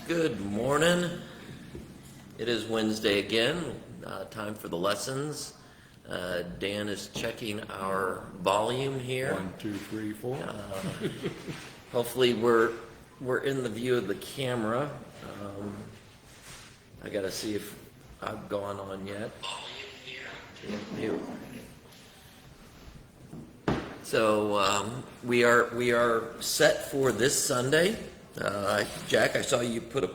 Good morning. It is Wednesday again, time for the lessons. Dan is checking our volume here. 1, 2, 3, 4. Hopefully we're in the view of the camera. I gotta see if I've gone on yet. Mute. So we are set for this Sunday. Jack, I saw you put a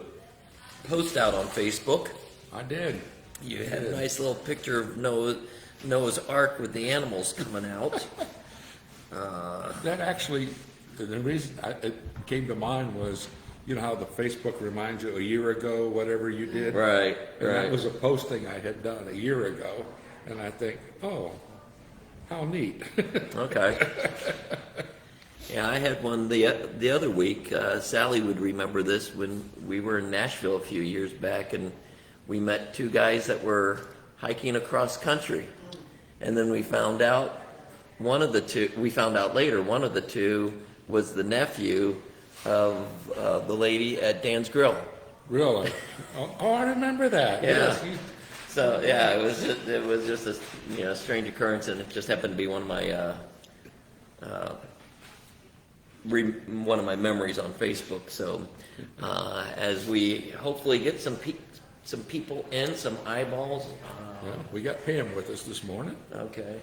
post out on Facebook. I did. You had a nice little picture of Noah's Ark with the animals coming out. That actually, the reason it came to mind was, you know how the Facebook reminds you a year ago, whatever you did? Right. That was a posting I had done a year ago, and I think, oh, how neat. Okay. Yeah, I had one the other week. Sally would remember this when we were in Nashville a few years back, and we met two guys that were hiking across country, and then we found out one of the two was the nephew of the lady at Dan's Grill. Really? Oh, I remember that. Yeah. Yes. So yeah, it was just a strange occurrence, and it just happened to be one of my memories on Facebook. So as we hopefully get some people in, some eyeballs. Yeah, we got Pam with us this morning. Okay.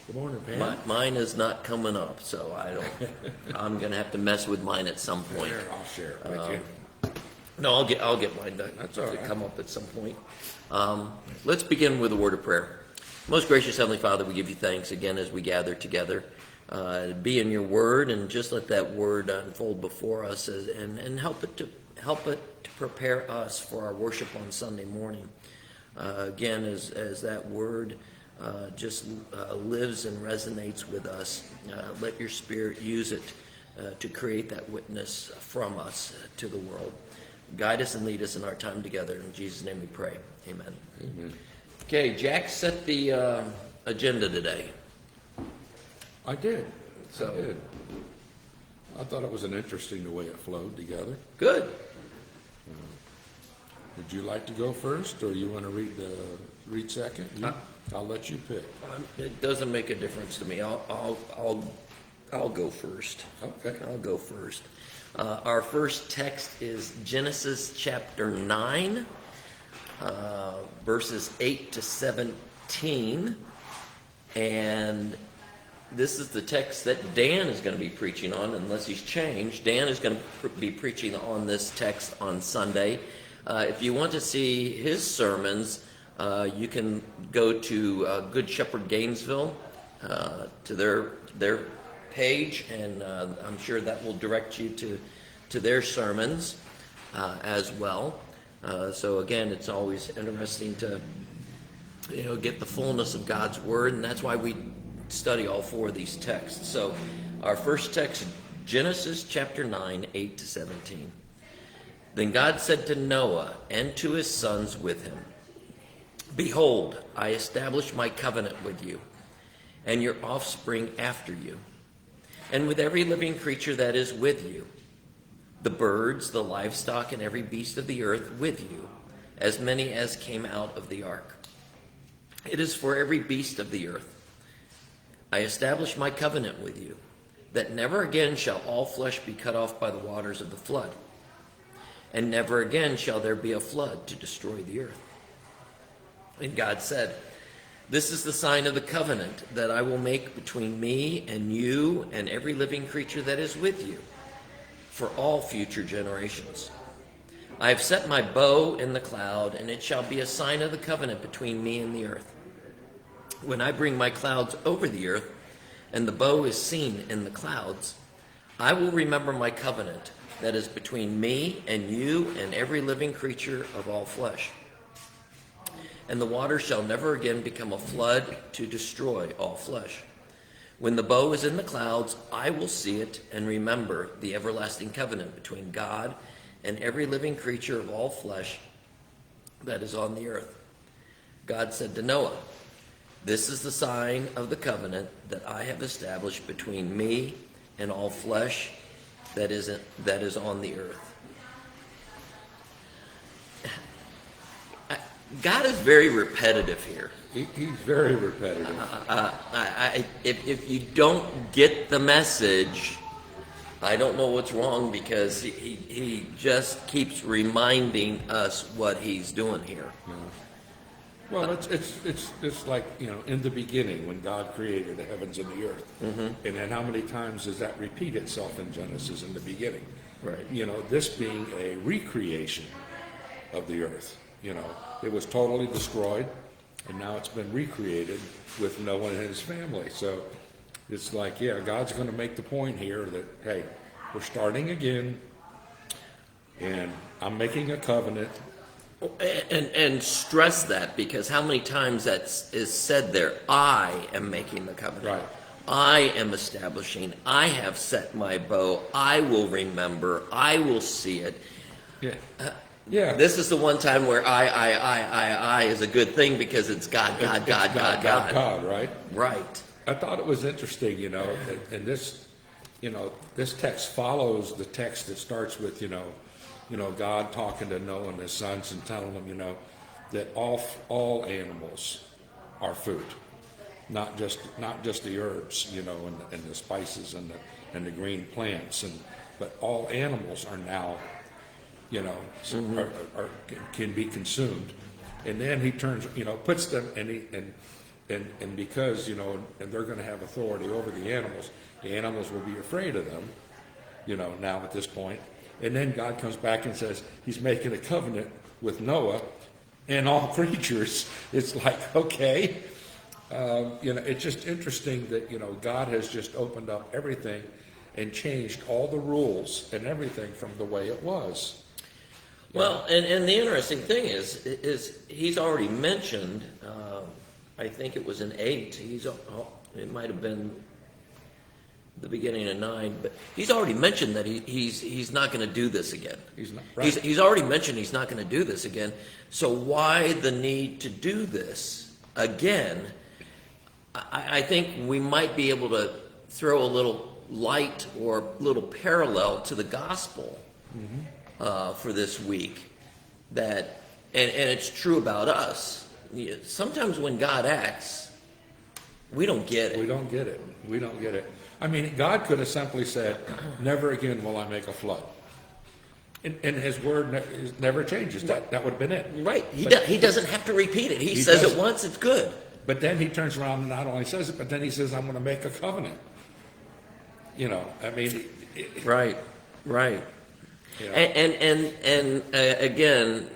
Good morning, Pam. Mine is not coming up, so I'm gonna have to mess with mine at some point. Here, I'll share it with you. No, I'll get mine to come up at some point. Let's begin with a word of prayer. Most gracious Heavenly Father, we give you thanks again as we gather together. Be in your word, and just let that word unfold before us, and help it to prepare us for our worship on Sunday morning. Again, as that word just lives and resonates with us, let your Spirit use it to create that witness from us to the world. Guide us and lead us in our time together. In Jesus' name we pray. Amen. Amen. Okay, Jack set the agenda today. I did. I thought it was an interesting the way it flowed together. Good. Would you like to go first, or you want to read second? I'll let you pick. It doesn't make a difference to me. I'll go first. Okay. I'll go first. Our first text is Genesis chapter 9, verses 8 to 17, and this is the text that Dan is going to be preaching on, unless he's changed. Dan is going to be preaching on this text on Sunday. If you want to see his sermons, you can go to Good Shepherd Gainesville, to their page, and I'm sure that will direct you to their sermons as well. So again, it's always interesting to get the fullness of God's word, and that's why we study all four of these texts. So our first text, Genesis chapter 9, 8 to 17. Then God said to Noah and to his sons with him, "Behold, I establish my covenant with you and your offspring after you, and with every living creature that is with you, the birds, the livestock, and every beast of the earth with you, as many as came out of the ark. It is for every beast of the earth. I establish my covenant with you, that never again shall all flesh be cut off by the waters of the flood, and never again shall there be a flood to destroy the earth." And God said, "This is the sign of the covenant that I will make between me and you and every living creature that is with you for all future generations. I have set my bow in the cloud, and it shall be a sign of the covenant between me and the earth. When I bring my clouds over the earth, and the bow is seen in the clouds, I will remember my covenant that is between me and you and every living creature of all flesh. And the water shall never again become a flood to destroy all flesh. When the bow is in the clouds, I will see it and remember the everlasting covenant between God and every living creature of all flesh that is on the earth." God said to Noah, "This is the sign of the covenant that I have established between me and all flesh that is on the earth. God is very repetitive here. He's very repetitive. If you don't get the message, I don't know what's wrong, because he just keeps reminding us what he's doing here. Yeah. Well, it's like, in the beginning when God created the heavens and the earth. Mm-hmm. And then how many times does that repeat itself in Genesis in the beginning? Right. This being a recreation of the earth. It was totally destroyed, and now it's been recreated with Noah and his family. So it's like, God's going to make the point here that, hey, we're starting again, and I'm making a covenant. And stress that, because how many times that is said there, I am making the covenant. Right. I am establishing, I have set my bow, I will remember, I will see it. Yeah. Yeah. This is the one time where I is a good thing, because it's God, God, right? Right. I thought it was interesting, and this, this text follows the text that starts with, God talking to Noah and his sons and telling them, that all animals are food, not just the herbs, and the spices and the green plants, but all animals are now, mm-hmm. Can be consumed. And then he turns, puts them, and because, and they're going to have authority over the animals will be afraid of them, now at this point. And then God comes back and says he's making a covenant with Noah and all creatures. It's like, okay, it's just interesting that, God has just opened up everything and changed all the rules and everything from the way it was. Well, and the interesting thing is he's already mentioned, I think it was in 8, it might have been the beginning of 9, but he's already mentioned that he's not going to do this again. He's not. Right. He's already mentioned he's not going to do this again. So why the need to do this again? I think we might be able to throw a little light or a little parallel to the gospel. Mm-hmm. For this week, that and it's true about us. Sometimes when God acts, we don't get it. We don't get it. I mean, God could have simply said, "Never again will I make a flood," and His word never changes. That would have been it. Right. He doesn't have to repeat it. He says it once, it's good. But then He turns around and not only says it, but then He says, "I'm going to make a covenant." I mean, right. Yeah. And again,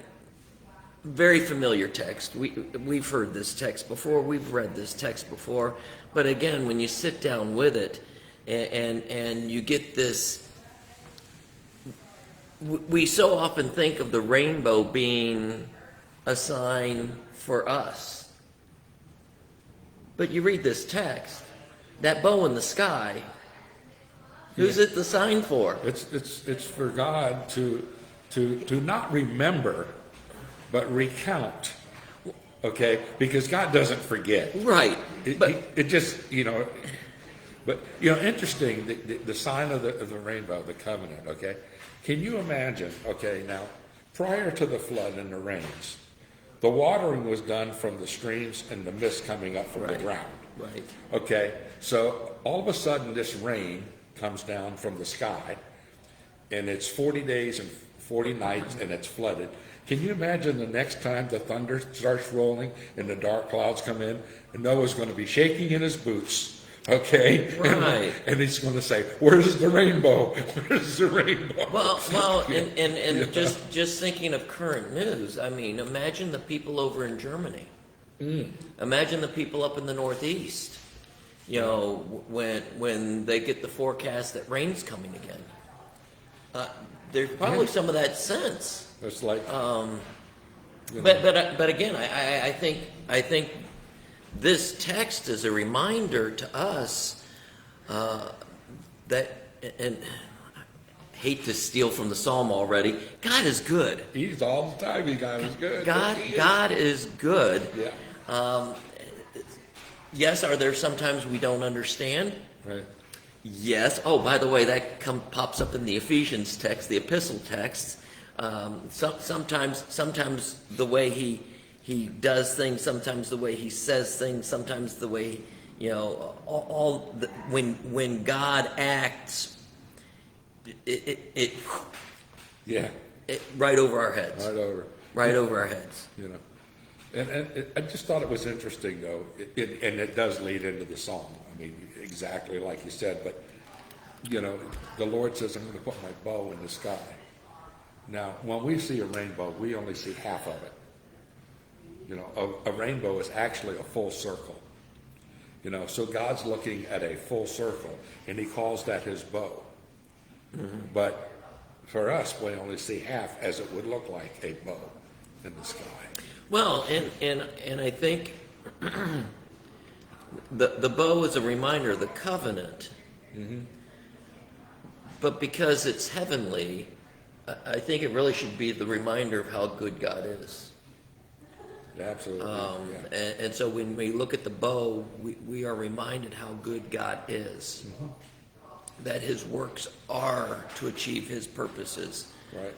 very familiar text. We've heard this text before. We've read this text before. But again, when you sit down with it and you get this, we so often think of the rainbow being a sign for us. But you read this text, that bow in the sky, who's it the sign for? It's for God to not remember, but recount. Okay, because God doesn't forget. Right. It just but interesting, the sign of the rainbow, the covenant. Okay, can you imagine? Okay, now prior to the flood and the rains, the watering was done from the streams and the mist coming up from the ground. Right. Okay, so all of a sudden this rain comes down from the sky, and it's 40 days and 40 nights, and it's flooded. Can you imagine the next time the thunder starts rolling and the dark clouds come in, and Noah's going to be shaking in his boots, okay? Right. And he's going to say, "Where's the rainbow? Where's the rainbow?" Well, and just thinking of current news, I mean, imagine the people over in Germany. Imagine the people up in the Northeast. When they get the forecast that rain's coming again, there's probably some of that sense. It's like, but again, I think this text is a reminder to us that, and I hate to steal from the psalm already, God is good. He's all the time. God is good. God is good. Yeah. Yes, are there sometimes we don't understand? Right. Yes. Oh, by the way, that pops up in the Ephesians text, the epistle text. Sometimes the way he does things, sometimes the way he says things, sometimes the way, when God acts, it Yeah, right over our heads. right over. Right over our heads. And I just thought it was interesting, though, and it does lead into the song. I mean, exactly like you said, but, the Lord says, I'm going to put my bow in the sky. Now, when we see a rainbow, we only see half of it. A rainbow is actually a full circle. So God's looking at a full circle, and he calls that his bow. Mm-hmm. But for us, we only see half, as it would look like a bow in the sky. Well, and I think the bow is a reminder of the covenant. Mm-hmm. But because it's heavenly, I think it really should be the reminder of how good God is. Absolutely. Yeah. And so when we look at the bow, we are reminded how good God is. Mm-hmm. That his works are to achieve his purposes. Right.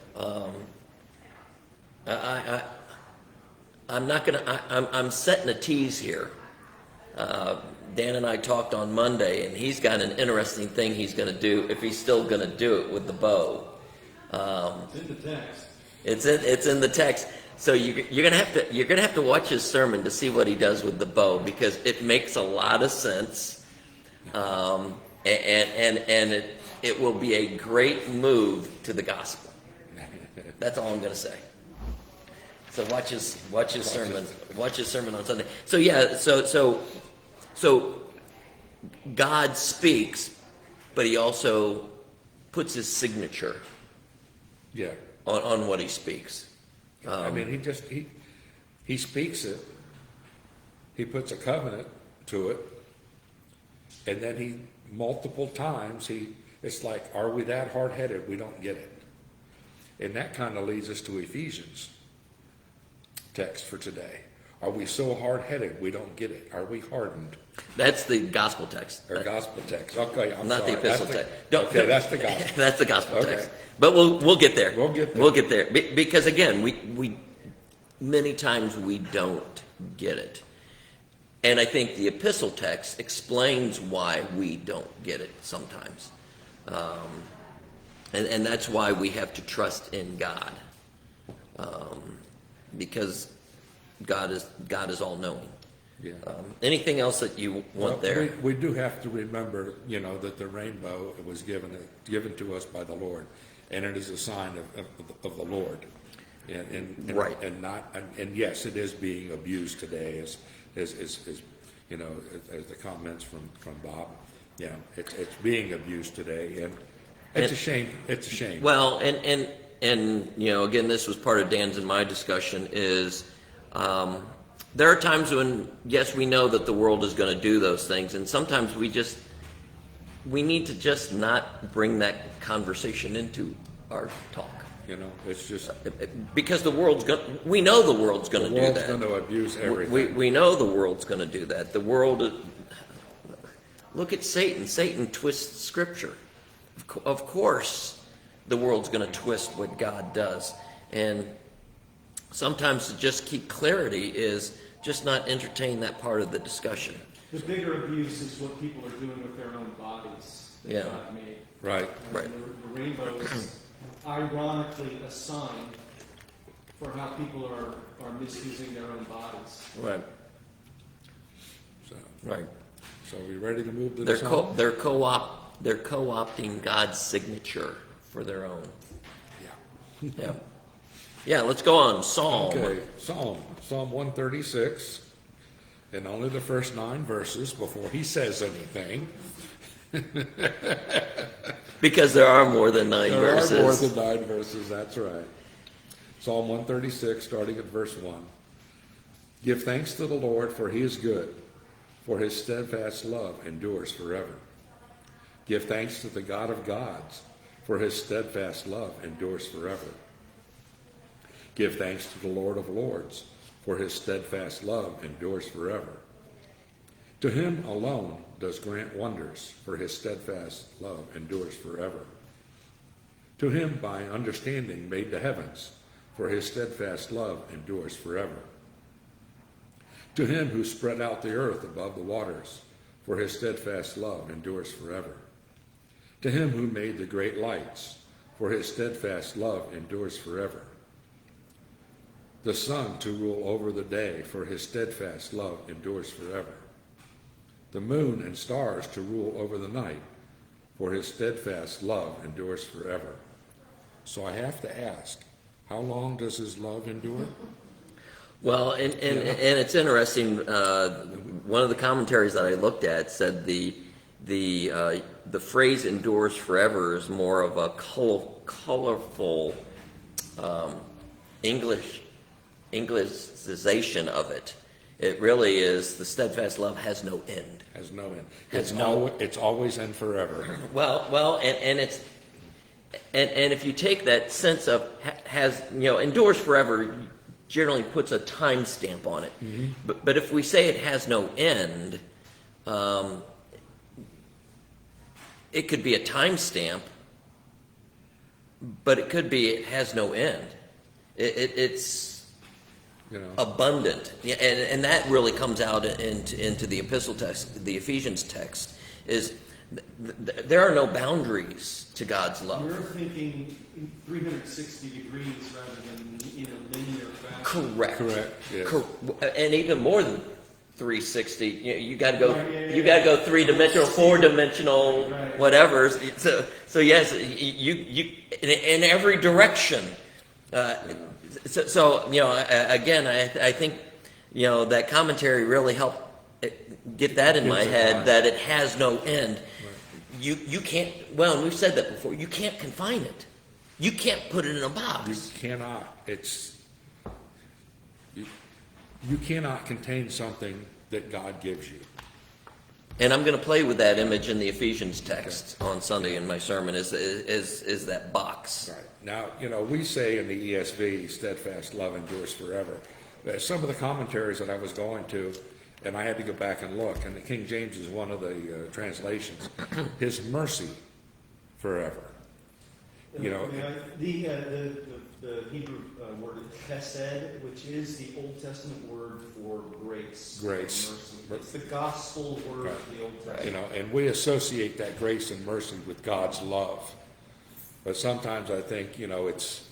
I'm not gonna. I'm setting a tease here. Dan and I talked on Monday, and he's got an interesting thing he's going to do if he's still going to do it with the bow. It's in the text. It's in the text. So you're gonna have to watch his sermon to see what he does with the bow, because it makes a lot of sense, and it will be a great move to the gospel. That's all I'm going to say. So watch his sermon. Watch his sermon on Sunday. So yeah. So God speaks, but he also puts his signature. Yeah. On what he speaks. I mean, he speaks it. He puts a covenant to it, and then he multiple times it's like, are we that hard-headed we don't get it? And that kind of leads us to Ephesians text for today. Are we so hard-headed we don't get it? Are we hardened? That's the gospel text. Or gospel text. Okay, I'm not sorry. the epistle text. Okay, that's the gospel. That's the gospel Okay. text. But we'll get there. We'll get there. We'll get there. Because again, we many times we don't get it. And I think the epistle text explains why we don't get it sometimes. And that's why we have to trust in God. Because God is all knowing. Yeah. Anything else that you want there? We do have to remember, that the rainbow was given to us by the Lord, and it is a sign of the Lord, and right. And yes, it is being abused today, as the comments from Bob. Yeah, it's being abused today, and it's a shame. It's a shame. Well, and again, this was part of Dan's and my discussion is. There are times when, yes, we know that the world is going to do those things, and sometimes we need to just not bring that conversation into our talk. It's just because we know the world's going to do that. The world's going to abuse everything. We know the world's going to do that. The world, look at Satan. Satan twists Scripture. Of course, the world's going to twist what God does, and sometimes to just keep clarity is just not entertain that part of the discussion. The bigger abuse is what people are doing with their own bodies that Yeah. God made. Right. Right. The rainbow is ironically a sign for how people are misusing their own bodies. Right. So, Right. So are we ready to move to the song? They're co-opting God's signature for their own. Yeah. Yeah. Yeah, let's go on. Psalm. Okay, Psalm 136, and only the first 9 verses before he says anything. Because there are more than 9 verses. There are more than 9 verses, that's right. Psalm 136, starting at verse 1. Give thanks to the Lord, for he is good, for his steadfast love endures forever. Give thanks to the God of gods, for his steadfast love endures forever. Give thanks to the Lord of lords, for his steadfast love endures forever. To him alone does grant wonders, for his steadfast love endures forever. To him by understanding made the heavens, for his steadfast love endures forever. To him who spread out the earth above the waters, for his steadfast love endures forever. To him who made the great lights, for his steadfast love endures forever. The sun to rule over the day, for his steadfast love endures forever. The moon and stars to rule over the night, for his steadfast love endures forever. So I have to ask, how long does his love endure? Well, and it's interesting. One of the commentaries that I looked at said the phrase "endures forever" is more of a colorful Englishization of it. It really is the steadfast love has no end. Has no end. It's Has always and forever. Well, and it's and if you take that sense of has endures forever, generally puts a time stamp on it. Mm-hmm. But if we say it has no end, it could be a time stamp, but it could be it has no end. It's abundant, and that really comes out into the epistle text, the Ephesians text, is there are no boundaries to God's love. You're thinking 360 degrees rather than in a linear fashion. Correct. Yes. And even more than 360. You got to go. You got to go 3-dimensional, 4-dimensional, whatever. So yes, you in every direction. So again, I think that commentary really helped get that in my head, that it has no end. You can't. Well, and we've said that before. You can't confine it. You can't put it in a box. You cannot. You cannot contain something that God gives you. And I'm going to play with that image in the Ephesians text on Sunday in my sermon. Is that box? Right. Now, we say in the ESV, steadfast love endures forever. Some of the commentaries that I was going to, and I had to go back and look, and the King James is one of the translations, his mercy forever. The Hebrew word chesed, which is the Old Testament word for grace. Grace. Mercy. It's the gospel word of the Old Testament. And we associate that grace and mercy with God's love. But sometimes I think, it's,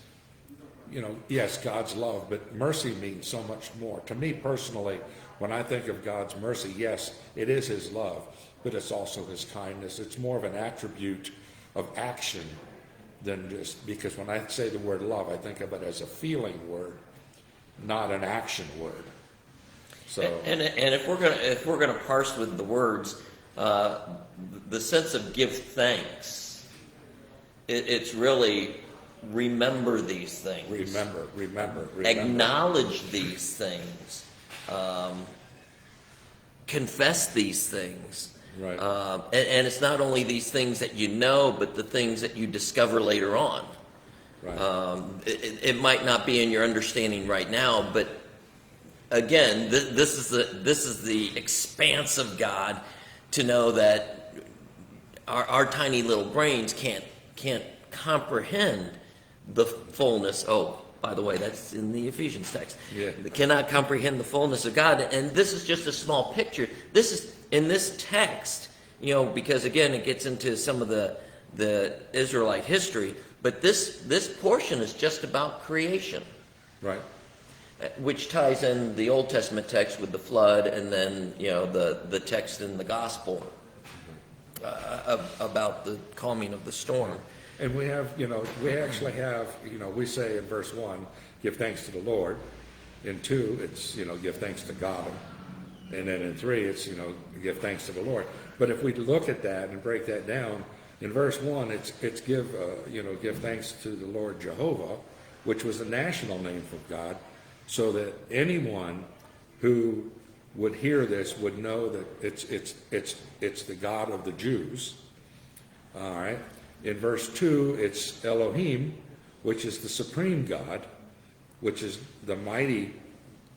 yes, God's love, but mercy means so much more. To me personally, when I think of God's mercy, yes, it is his love, but it's also his kindness. It's more of an attribute of action than just, because when I say the word love, I think of it as a feeling word, not an action word. So, and if we're gonna parse with the words, the sense of give thanks, it's really remember these things. Remember. Acknowledge these things. Confess these things. Right. And it's not only these things that you know, but the things that you discover later on. Right. It might not be in your understanding right now, but again, this is the expanse of God, to know that our tiny little brains can't comprehend the fullness. Oh, by the way, that's in the Ephesians text. Yeah. They cannot comprehend the fullness of God, and this is just a small picture. This is in this text, because again, it gets into some of the Israelite history, but this portion is just about creation. Right. Which ties in the Old Testament text with the flood, and then the text in the gospel about the calming of the storm. And we have, we actually have, we say in verse 1, give thanks to the Lord. In 2, it's, give thanks to God. And then in 3, it's, give thanks to the Lord. But if we look at that and break that down, in verse 1, it's give thanks to the Lord Jehovah, which was the national name for God, so that anyone who would hear this would know that it's the God of the Jews. All right. In verse 2, it's Elohim, which is the supreme God, which is the mighty,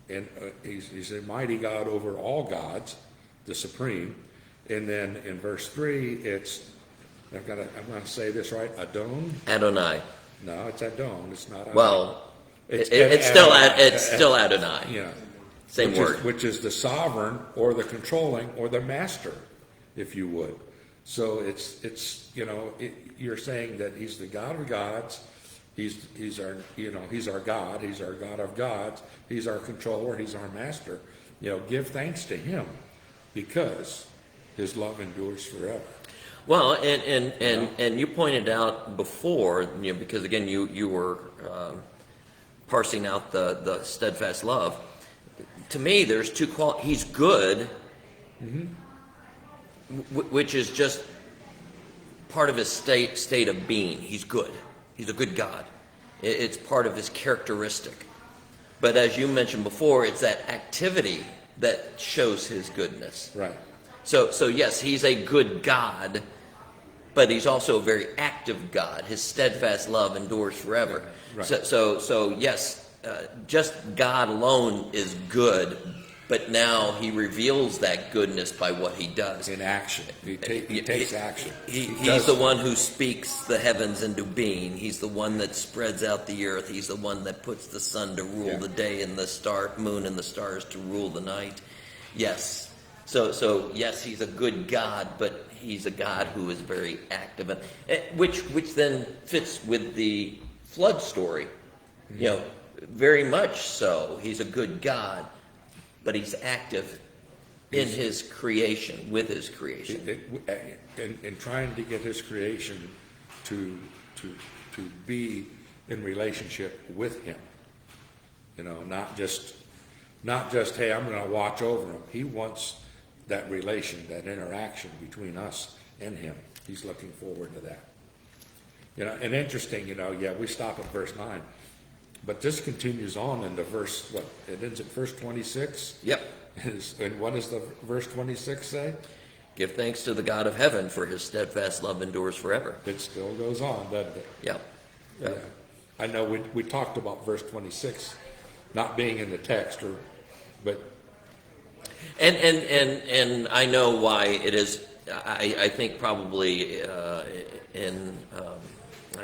and he's a mighty God over all gods, the supreme. And then in verse 3, it's, I'm going to say this right, Adonai. No, it's Adon. It's not Adon. Well, it's still Adonai. Yeah. Same word. Which is the sovereign or the controlling or the master, if you would. So it's you're saying that he's the God of gods. He's our God. He's our God of gods. He's our controller. He's our master. Give thanks to him because his love endures forever. Well, and you pointed out before, because again you were parsing out the steadfast love. To me, there's two qualities. He's good, which is just part of his state of being. He's good. He's a good God. It's part of his characteristic. But as you mentioned before, it's that activity that shows his goodness. Right. So yes, he's a good God, but he's also a very active God. His steadfast love endures forever. Right. So yes, just God alone is good, but now he reveals that goodness by what he does. In action. He takes action. He's the one who speaks the heavens into being. He's the one that spreads out the earth. He's the one that puts the sun to rule the day and the moon and the stars to rule the night. Yes. So yes, he's a good God, but he's a God who is very active, and which then fits with the flood story. Very much so. He's a good God, but he's active in his creation, with his creation. In trying to get his creation to be in relationship with him. Not just hey, I'm going to watch over him. He wants that relation, that interaction between us and him. He's looking forward to that. And interesting, we stop at verse 9. But this continues on into verse, it ends at verse 26? Yep. And what does the verse 26 say? Give thanks to the God of heaven, for his steadfast love endures forever. It still goes on, doesn't it? Yep. Yeah. I know we talked about verse 26 not being in the text, but... And I know why it is. I think probably I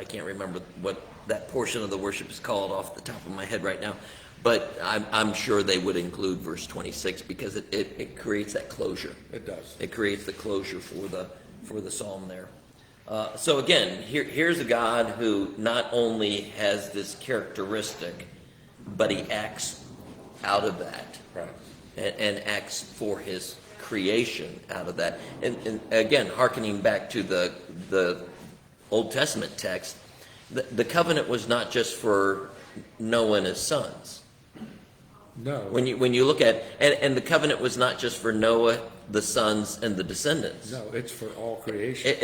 can't remember what that portion of the worship is called off the top of my head right now, but I'm sure they would include verse 26 because it creates that closure. It does. It creates the closure for the psalm there. So again, here's a God who not only has this characteristic, but he acts out of that. Right. And acts for his creation out of that. And again, hearkening back to the Old Testament text, the covenant was not just for Noah and his sons. No. When you look at and the covenant was not just for Noah, the sons, and the descendants. No, it's for all creation.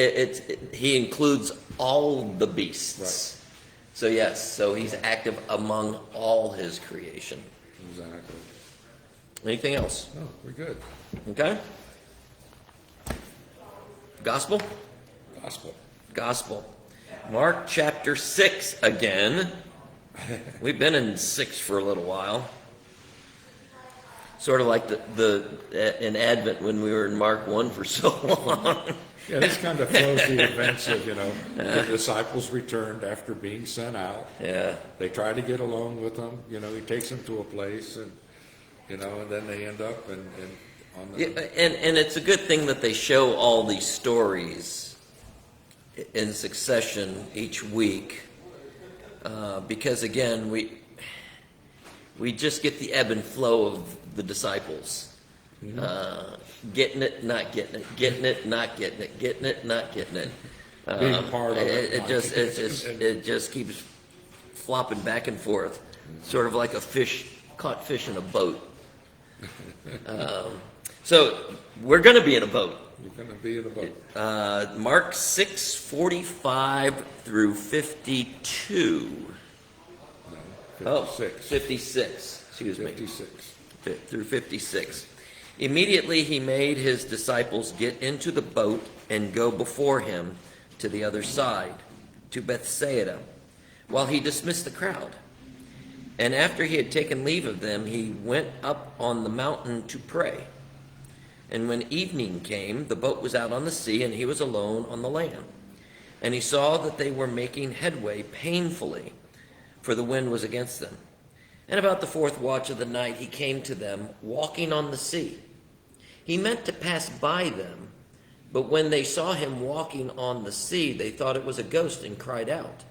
He includes all the beasts. Right. So yes, so he's active among all his creation. Exactly. Anything else? No, we're good. Okay. Gospel? Gospel. Mark chapter 6 again. We've been in 6 for a little while. Sort of like in Advent when we were in Mark 1 for so long. Yeah, this kind of flows the events of, the disciples returned after being sent out. Yeah. They try to get along with him. He takes them to a place and then they end up on the... Yeah, and it's a good thing that they show all these stories in succession each week, because again, we just get the ebb and flow of the disciples. Getting it, not getting it, getting it, not getting it, getting it, not getting it. Being part of it. It just keeps flopping back and forth, sort of like a caught fish in a boat. So we're going to be in a boat. You're going to be in a boat. Mark 6:45 through 52. No, 56. 56. Excuse me. 56. Through 56. Immediately he made his disciples get into the boat and go before him to the other side, to Bethsaida, while he dismissed the crowd. And after he had taken leave of them, he went up on the mountain to pray. And when evening came, the boat was out on the sea, and he was alone on the land. And he saw that they were making headway painfully, for the wind was against them. And about the fourth watch of the night he came to them, walking on the sea. He meant to pass by them, but when they saw him walking on the sea, they thought it was a ghost and cried out.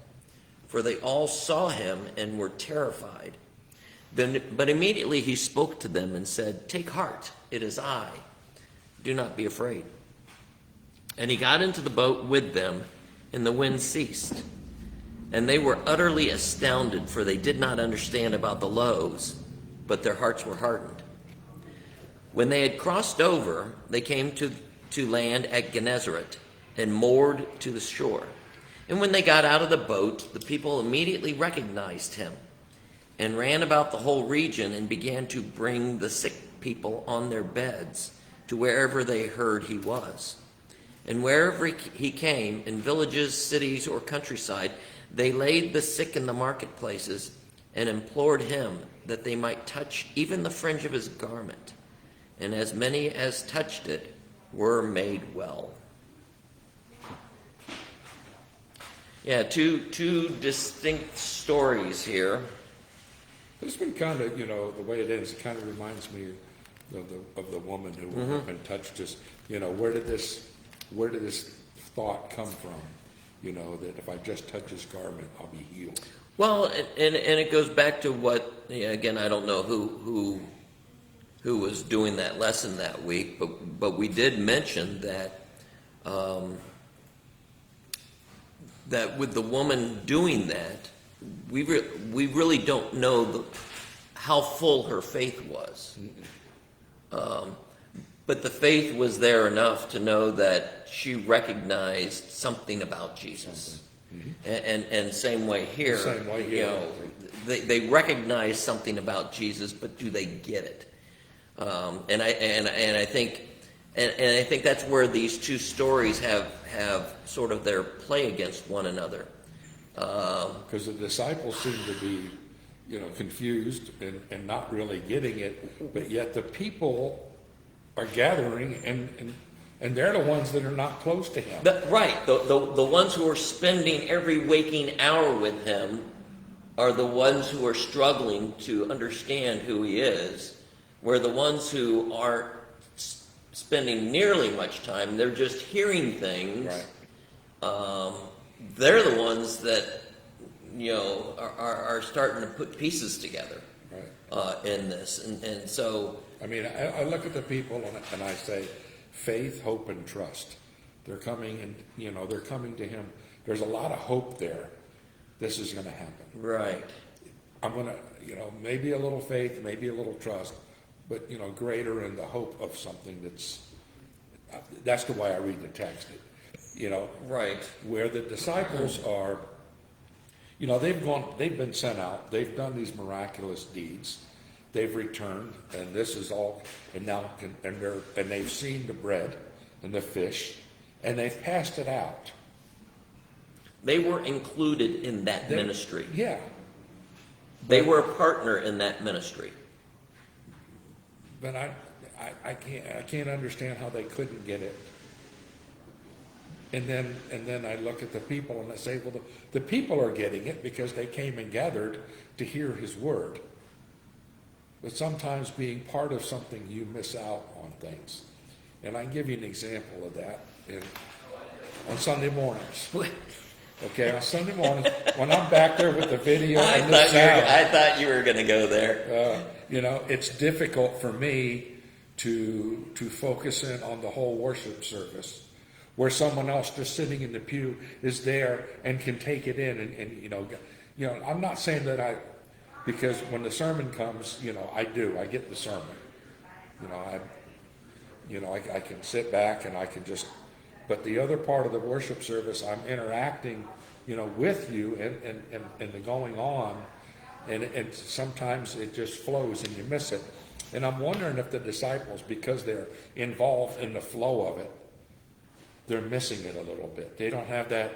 For they all saw him and were terrified. But immediately he spoke to them and said, "Take heart, it is I. Do not be afraid." And he got into the boat with them, and the wind ceased. And they were utterly astounded, for they did not understand about the loaves, but their hearts were hardened. When they had crossed over, they came to land at Gennesaret and moored to the shore. And when they got out of the boat, the people immediately recognized him and ran about the whole region and began to bring the sick people on their beds to wherever they heard he was. And wherever he came, in villages, cities, or countryside, they laid the sick in the marketplaces and implored him that they might touch even the fringe of his garment. And as many as touched it were made well. Yeah, two distinct stories here. This one kind of, the way it is, it kind of reminds me of the woman who went up and touched us. Where did this thought come from? That if I just touch his garment, I'll be healed. Well, and it goes back to what, again, I don't know who was doing that lesson that week, but we did mention that that with the woman doing that, we really don't know how full her faith was. But the faith was there enough to know that she recognized something about Jesus. And same way here. Same way here. They recognize something about Jesus, but do they get it? And I think that's where these two stories have sort of their play against one another. Because the disciples seem to be, confused and not really getting it, but yet the people are gathering and they're the ones that are not close to him. Right. The ones who are spending every waking hour with him are the ones who are struggling to understand who he is, where the ones who aren't spending nearly much time, they're just hearing things. Right. They're the ones that, are starting to put pieces together. Right. In this. And so... I look at the people and I say, faith, hope, and trust. They're coming and, they're coming to him. There's a lot of hope there. This is going to happen. Right. I'm going to, maybe a little faith, maybe a little trust, but, greater in the hope of something that's the way I read the text. Right. Where the disciples are, they've been sent out, they've done these miraculous deeds, they've returned, and this is all, and they've seen the bread and the fish, and they've passed it out. They were included in that ministry. Yeah. They were a partner in that ministry. But I can't understand how they couldn't get it. And then I look at the people and I say, well, the people are getting it because they came and gathered to hear his word. But sometimes being part of something, you miss out on things. And I can give you an example of that on Sunday mornings. Okay, on Sunday morning, when I'm back there with the video and the sound. I thought you were going to go there. It's difficult for me to focus in on the whole worship service, where someone else just sitting in the pew is there and can take it in. And I'm not saying that because when the sermon comes, I get the sermon. I can sit back and I can just, but the other part of the worship service, I'm interacting, with you and the going on, and sometimes it just flows and you miss it. And I'm wondering if the disciples, because they're involved in the flow of it, they're missing it a little bit. They don't have that.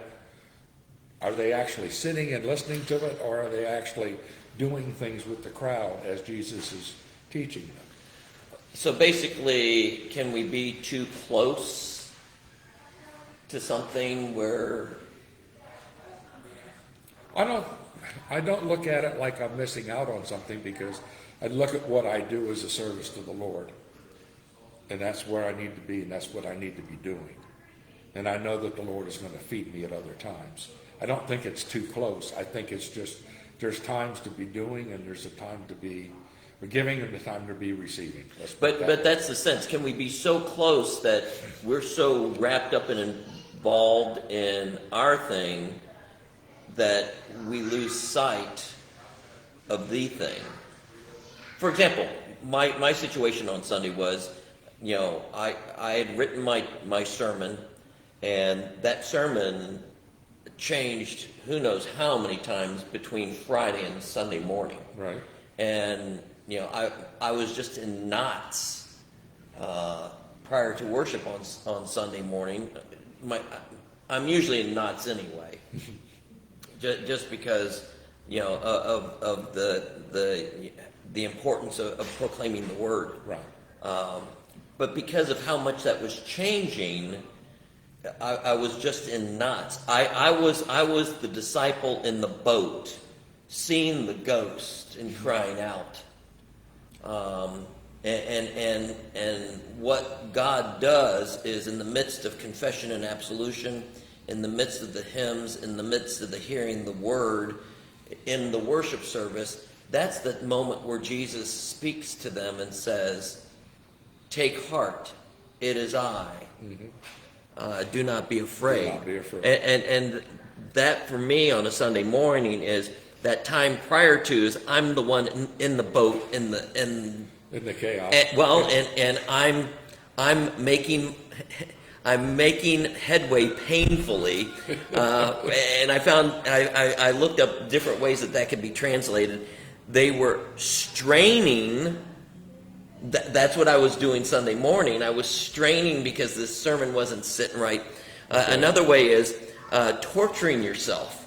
Are they actually sitting and listening to it, or are they actually doing things with the crowd as Jesus is teaching them? So basically, can we be too close to something where... I don't... I don't look at it like I'm missing out on something, because I look at what I do as a service to the Lord. And that's where I need to be, and that's what I need to be doing. And I know that the Lord is going to feed me at other times. I don't think it's too close. I think it's just, there's times to be doing, and there's a time to be giving, and a time to be receiving. But that's the sense. Can we be so close that we're so wrapped up and involved in our thing that we lose sight of the thing? For example, my situation on Sunday was, I had written my sermon, and that sermon changed who knows how many times between Friday and Sunday morning. Right. And I was just in knots prior to worship on Sunday morning. I'm usually in knots anyway, just because of the importance of proclaiming the word. Right. But because of how much that was changing, I was just in knots. I was the disciple in the boat, seeing the ghost and crying out. And what God does is, in the midst of confession and absolution, in the midst of the hymns, in the midst of the hearing the word, in the worship service, that's the moment where Jesus speaks to them and says, "Take heart, it is I. Do not be afraid." Do not be afraid. And that for me on a Sunday morning is that time prior to is I'm the one in the boat in the chaos. And I'm making headway painfully, and I found I looked up different ways that could be translated. They were straining. That's what I was doing Sunday morning. I was straining because this sermon wasn't sitting right. Another way is torturing yourself.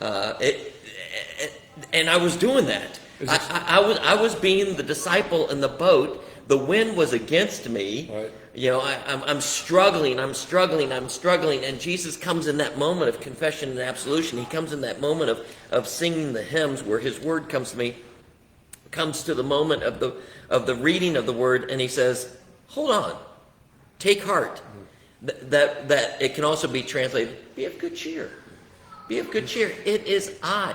And I was doing that. I was being the disciple in the boat. The wind was against me. Right. I'm struggling, and Jesus comes in that moment of confession and absolution. He comes in that moment of singing the hymns where his word comes to me, comes to the moment of the reading of the word, and he says, "Hold on, take heart." That it can also be translated, "Be of good cheer. Be of good cheer. It is I."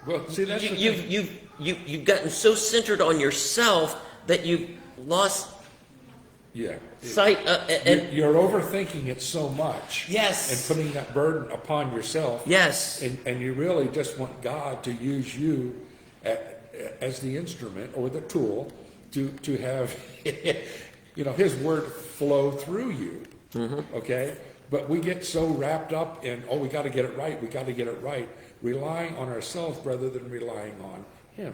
Well, see, that's you've gotten so centered on yourself that you've lost sight. You're overthinking it so much. Yes. And putting that burden upon yourself. Yes. And you really just want God to use you as the instrument or the tool to have his word flow through you. Mm-hmm. Okay? But we get so wrapped up in, we got to get it right, relying on ourselves rather than relying on him.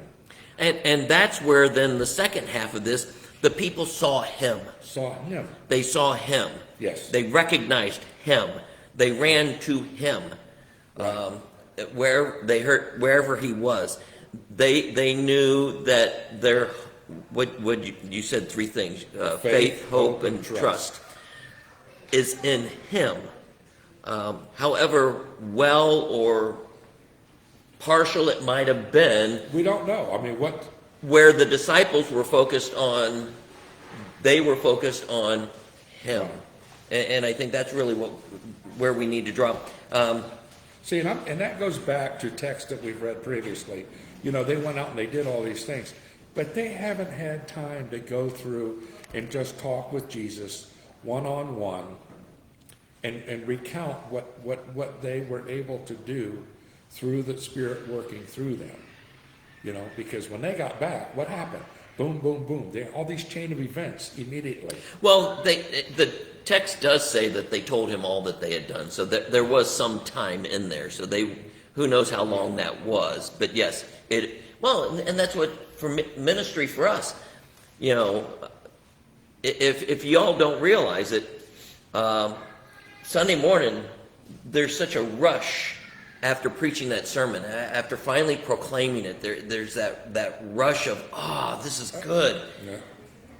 And that's where then the second half of this, the people saw him. Saw him. They saw him. Yes. They recognized him. They ran to him. Right. Wherever he was. They knew that what you said three things, faith, hope, and trust is in him. However well or partial it might have been, we don't know. I mean, where the disciples were focused on, they were focused on him. And I think that's really where we need to draw. See, and that goes back to text that we've read previously. They went out and they did all these things, but they haven't had time to go through and just talk with Jesus one-on-one and recount what they were able to do through the Spirit working through them. Because when they got back, what happened? Boom, boom, boom. All these chain of events immediately. Well, the text does say that they told him all that they had done, so there was some time in there. So who knows how long that was? But yes, and that's what for ministry for us. If y'all don't realize it, Sunday morning there's such a rush after preaching that sermon, after finally proclaiming it. There's that rush of this is good. Yeah.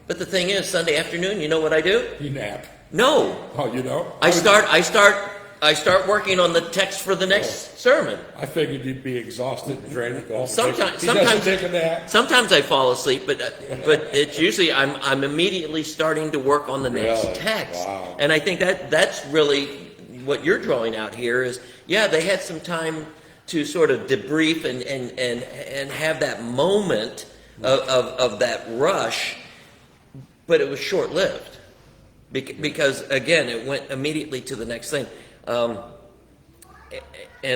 But the thing is, Sunday afternoon, you know what I do? You nap. No. Oh, you know? I start I start working on the text for the next sermon. I figured you'd be exhausted and ready to go. Sometimes, He doesn't take a nap. sometimes I fall asleep, but it's usually I'm immediately starting to work on the next Really? text. Wow. And I think that's really what you're drawing out here is, yeah, they had some time to sort of debrief and have that moment of that rush, but it was short-lived because again, it went immediately to the next thing. And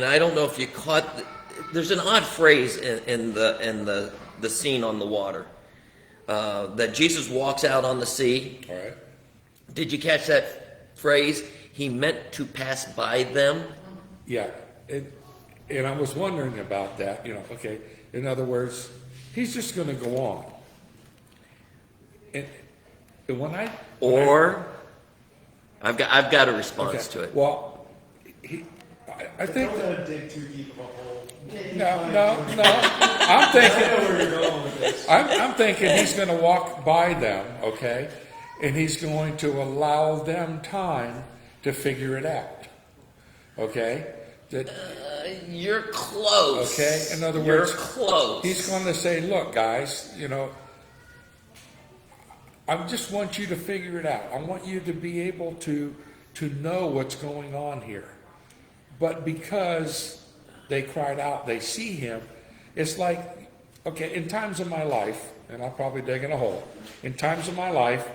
I don't know if you caught. There's an odd phrase in the scene on the water that Jesus walks out on the sea. All right. Did you catch that phrase? He meant to pass by them. Yeah. And I was wondering about that. Okay. In other words, he's just going to go on. And when I've got a response to it. Well, I think. Don't let him dig too deep of a hole. No. I'm I thinking. know where you're going with this. I'm thinking he's going to walk by them, okay, and he's going to allow them time to figure it out, okay. You're close. Okay. In other words, you're close. He's going to say, "Look, guys, I just want you to figure it out. I want you to be able to know what's going on here." But because they cried out, they see him, it's like, okay, in times of my life, and I'll probably dig in a hole, in times of my life,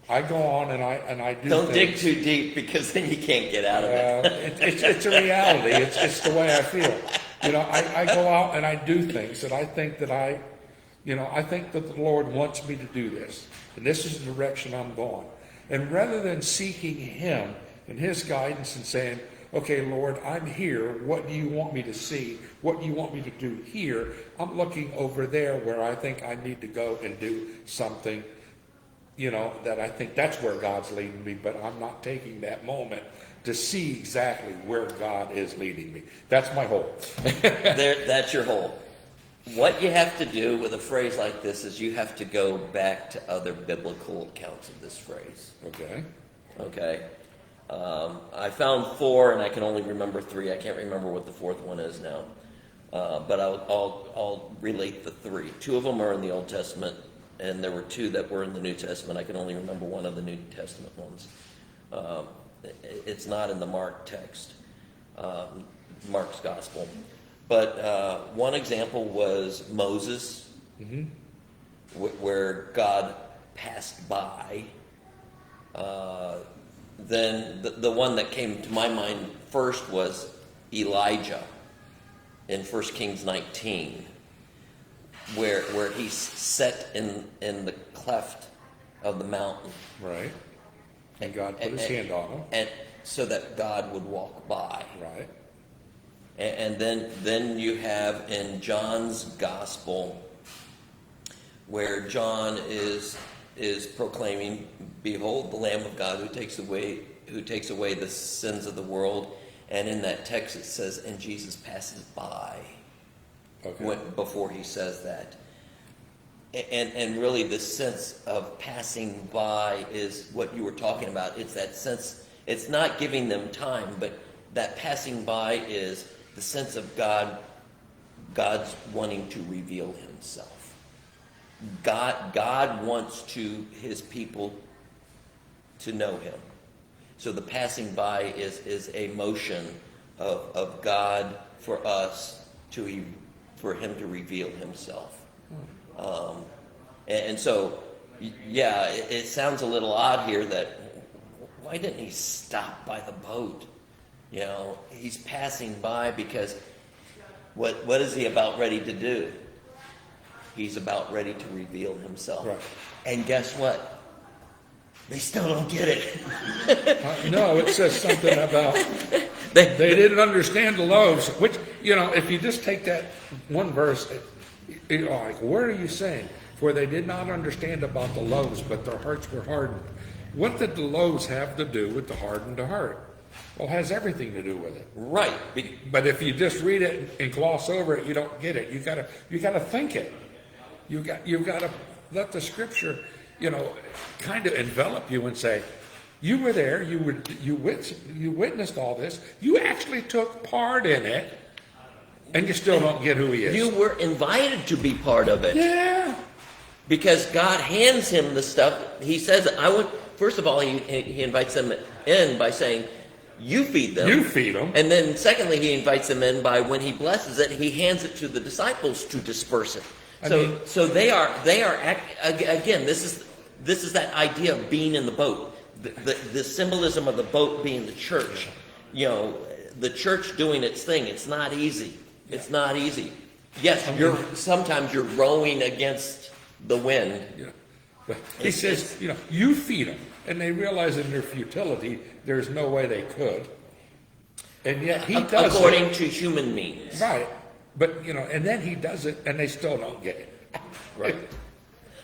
I go on and I do Don't dig things. too deep because then you can't get out of it. It's a reality. It's the way I feel. I go out and I do things that I think that I think that the Lord wants me to do this. And this is the direction I'm going. And rather than seeking him and his guidance and saying, okay, Lord, I'm here. What do you want me to see? What do you want me to do here? I'm looking over there where I think I need to go and do something, that I think that's where God's leading me, but I'm not taking that moment to see exactly where God is leading me. That's my hole. That's your hole. What you have to do with a phrase like this is you have to go back to other biblical accounts of this phrase. Okay? I found 4, and I can only remember 3. I can't remember what the 4th one is now. But I'll relate the 3. 2 of them are in the Old Testament, and there were 2 that were in the New Testament. I can only remember one of the New Testament ones. It's not in the Mark text, Mark's Gospel. But one example was Moses, where God passed by. Then the one that came to my mind first was Elijah in 1 Kings 19, where he's set in the cleft of the mountain. Right. And God put his hand on him. And so that God would walk by. Right. And then you have in John's gospel where John is proclaiming, "Behold, the Lamb of God who takes away the sins of the world." And in that text it says, "And Jesus passes by." Okay. Before he says that. And really the sense of passing by is what you were talking about. It's that sense. It's not giving them time, but that passing by is the sense of God's wanting to reveal himself. God wants his people to know him. So the passing by is a motion of God for us for him to reveal himself. And so, yeah, it sounds a little odd here that why didn't he stop by the boat? He's passing by because what is he about ready to do? He's about ready to reveal himself. Right. And guess what? They still don't get it. No, it says something about they didn't understand the loaves, which, if you just take that one verse, like, what are you saying? For they did not understand about the loaves, but their hearts were hardened. What did the loaves have to do with the hardened heart? Well, it has everything to do with it. Right. But if you just read it and gloss over it, you don't get it. You gotta think it. You've got to let the scripture, kind of envelop you and say, You were there. You witnessed all this. You actually took part in it, and you still don't get who he is. You were invited to be part of it. Yeah. Because God hands him the stuff. He says, first of all, he invites them in by saying, you feed them. You feed them. And then secondly, he invites them in by, when he blesses it, he hands it to the disciples to disperse it. So they are again, this is that idea of being in the boat. The symbolism of the boat being the church. You know, the church doing its thing. It's not easy. It's not easy. Yes, sometimes you're rowing against the wind. Yeah. But he says, you feed them. And they realize in their futility, there's no way they could. And yet he does it. According to human means. Right. But, and then he does it, and they still don't get it. Right.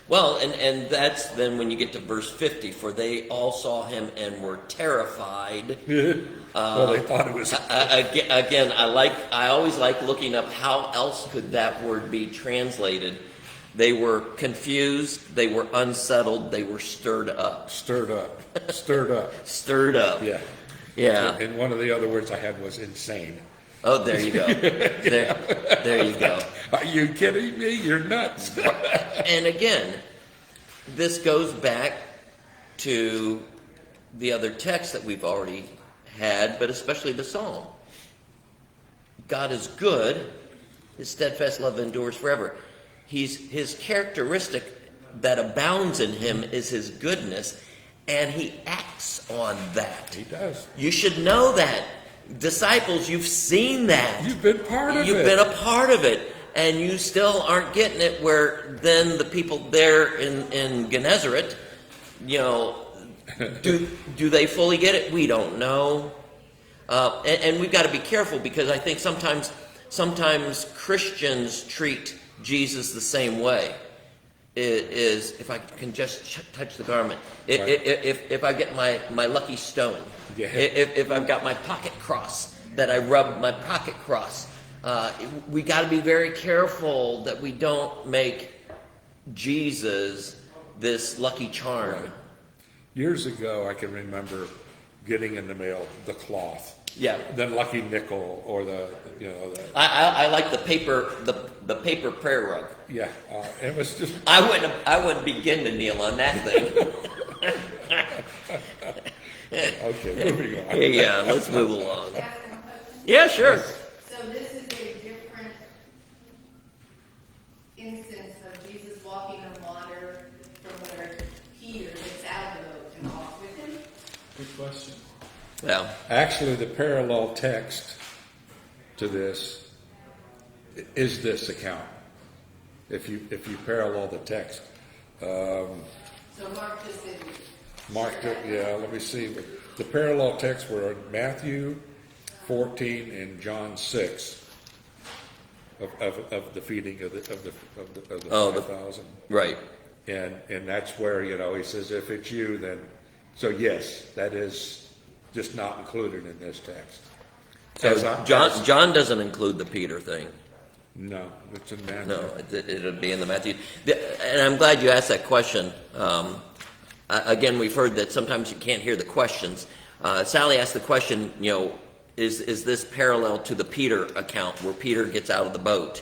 Well, and that's then when you get to verse 50, for they all saw him and were terrified. Well, they thought it was... Again, I always like looking up how else could that word be translated. They were confused, they were unsettled, they were stirred up. Stirred up. Stirred up. Stirred up. Yeah. Yeah. And one of the other words I had was insane. Oh, there you go. There you go. Are you kidding me? You're nuts. And again, this goes back to the other text that we've already had, but especially the Psalm. God is good. His steadfast love endures forever. His characteristic that abounds in him is his goodness, and he acts on that. He does. You should know that. Disciples, you've seen that. You've been part of it. You've been a part of it, and you still aren't getting it, where then the people there in Gennesaret, do they fully get it? We don't know. And we've got to be careful, because I think sometimes Christians treat Jesus the same way. It is, if I can just touch the garment, if I get my lucky stone, if I've got my pocket cross, that I rub my pocket cross, we got to be very careful that we don't make Jesus this lucky charm. Right. Years ago, I can remember getting in the mail the cloth. Yeah. The lucky nickel, or I like the paper prayer rug. Yeah, it was just. I wouldn't begin to kneel on that thing. Okay, moving on. Yeah, let's move along. Yeah, sure. So this is a different instance of Jesus walking on water from where Peter gets out of the boat and walks with him? Good question. Well, Actually, the parallel text to this is this account. If you parallel the text, So Mark just didn't. Mark, let me see. The parallel texts were in Matthew 14 and John 6 of the feeding of the 5,000. right. And that's where he says, if it's you, then so yes, that is just not included in this text. So John doesn't include the Peter thing. No, it's in Matthew. No, it'll be in the Matthew. And I'm glad you asked that question. Again, we've heard that sometimes you can't hear the questions. Sally asked the question, is this parallel to the Peter account where Peter gets out of the boat?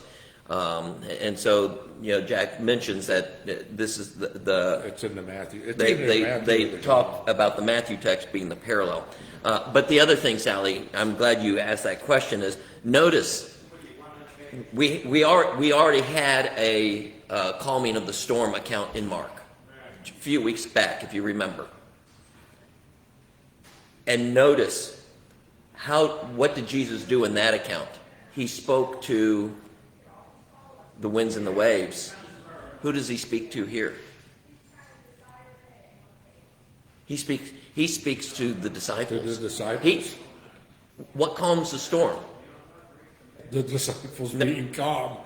And so, Jack mentions that this is the It's in the Matthew. They talk about the Matthew text being the parallel. But the other thing, Sally, I'm glad you asked that question, is notice we already had a calming of the storm account in Mark a few weeks back, if you remember. And notice what did Jesus do in that account? He spoke to the winds and the waves. Who does he speak to here? He speaks to the disciples. To the disciples? What calms the storm? The disciples being calm.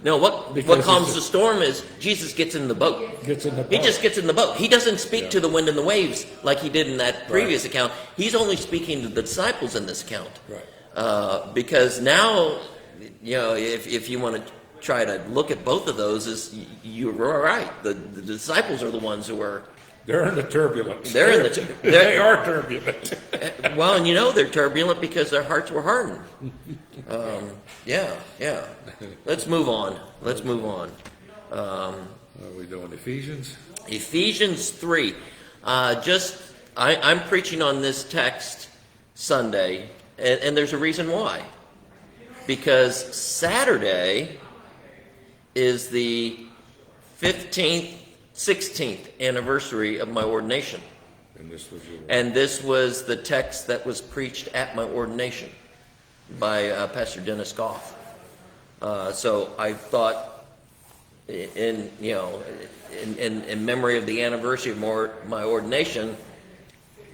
No, what calms the storm is Jesus gets in the boat. Gets in the boat. He just gets in the boat. He doesn't speak to the wind and the waves like he did in that previous account. He's only speaking to the disciples in this account. Right. Because now, if you want to try to look at both of those, you're right. The disciples are the ones who are They're in the turbulence. They're in the They are turbulent. well, and you know they're turbulent because their hearts were hardened. Yeah. Let's move on. Are we doing Ephesians? Ephesians 3. I'm preaching on this text Sunday, and there's a reason why. Because Saturday is the 15th, 16th anniversary of my ordination. And this was the text that was preached at my ordination by Pastor Dennis Goff. So I thought, in memory of the anniversary of my ordination,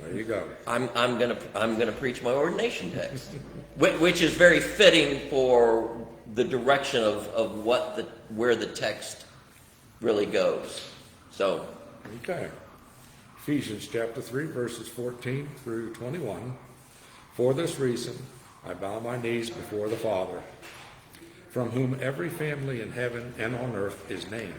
There you go. I'm gonna preach my ordination text, which is very fitting for the direction of where the text really goes. So, Okay. Ephesians chapter 3, verses 14 through 21. For this reason, I bow my knees before the Father, from whom every family in heaven and on earth is named,